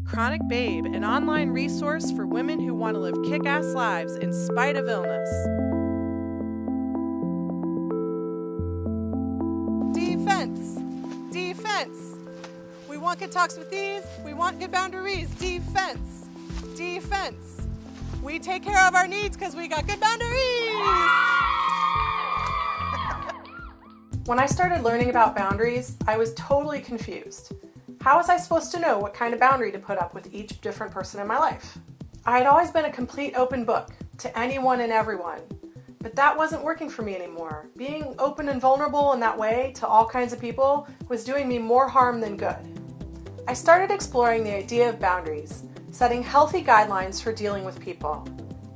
ChronicBabe, an online resource for women who want to live kick-ass lives in spite of illness. Defense. Defense. We want good talks with these. We want good boundaries. Defense. Defense. We take care of our needs because we got good boundaries. When I started learning about boundaries, I was totally confused. How was I supposed to know what kind of boundary to put up with each different person in my life? I had always been a complete open book to anyone and everyone, but that wasn't working for me anymore. Being open and vulnerable in that way to all kinds of people was doing me more harm than good. I started exploring the idea of boundaries, setting healthy guidelines for dealing with people,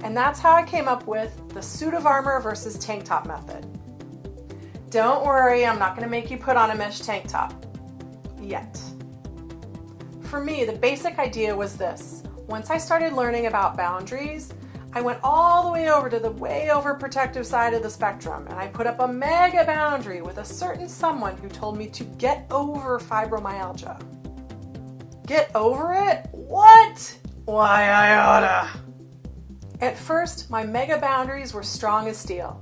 and that's how I came up with the suit of armor versus tank top method. Don't worry, I'm not going to make you put on a mesh tank top. Yet. For me, the basic idea was this. Once I started learning about boundaries, I went all the way over to the way overprotective side of the spectrum, and I put up a mega boundary with a certain someone who told me to get over fibromyalgia. Get over it? What? Why, I oughta. At first, my mega boundaries were strong as steel.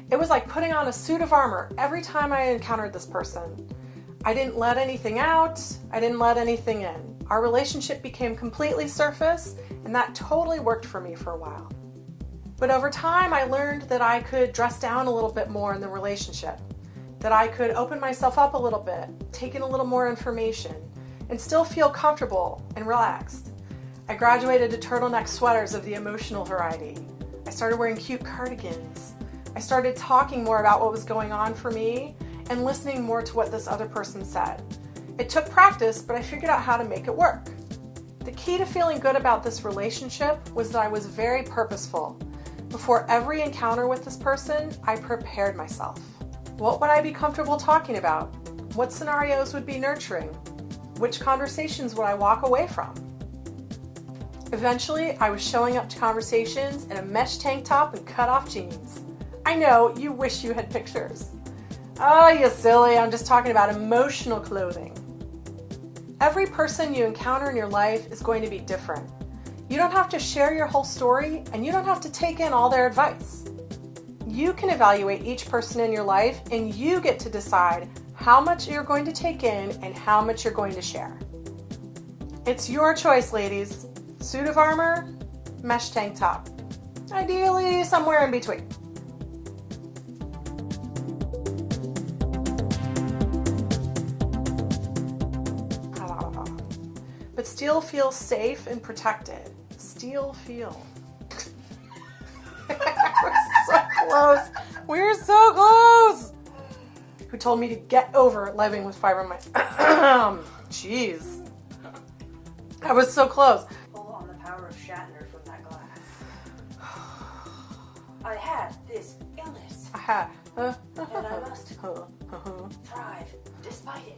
It was like putting on a suit of armor every time I encountered this person. I didn't let anything out. I didn't let anything in. Our relationship became completely surface, and that totally worked for me for a while. But over time, I learned that I could dress down a little bit more in the relationship, that I could open myself up a little bit, take in a little more information, and still feel comfortable and relaxed. I graduated to turtleneck sweaters of the emotional variety. I started wearing cute cardigans. I started talking more about what was going on for me and listening more to what this other person said. It took practice, but I figured out how to make it work. The key to feeling good about this relationship was that I was very purposeful. Before every encounter with this person, I prepared myself. What would I be comfortable talking about? What scenarios would be nurturing? Which conversations would I walk away from? Eventually, I was showing up to conversations in a mesh tank top and cut-off jeans. I know, you wish you had pictures. Oh, you silly, I'm just talking about emotional clothing. Every person you encounter in your life is going to be different. You don't have to share your whole story, and you don't have to take in all their advice. You can evaluate each person in your life, and you get to decide how much you're going to take in and how much you're going to share. It's your choice, ladies. Suit of armor, mesh tank top. Ideally, somewhere in between. But still feel safe and protected. Still feel. We're so close. We're so close. Who told me to get over living with fibromyalgia? Jeez. I was so close. Pull on the power of Shatner from that glass. I had this illness. And I must thrive despite it.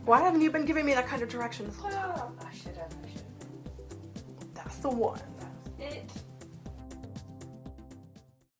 Why haven't you been giving me that kind of direction this whole time? I should have. That's the one.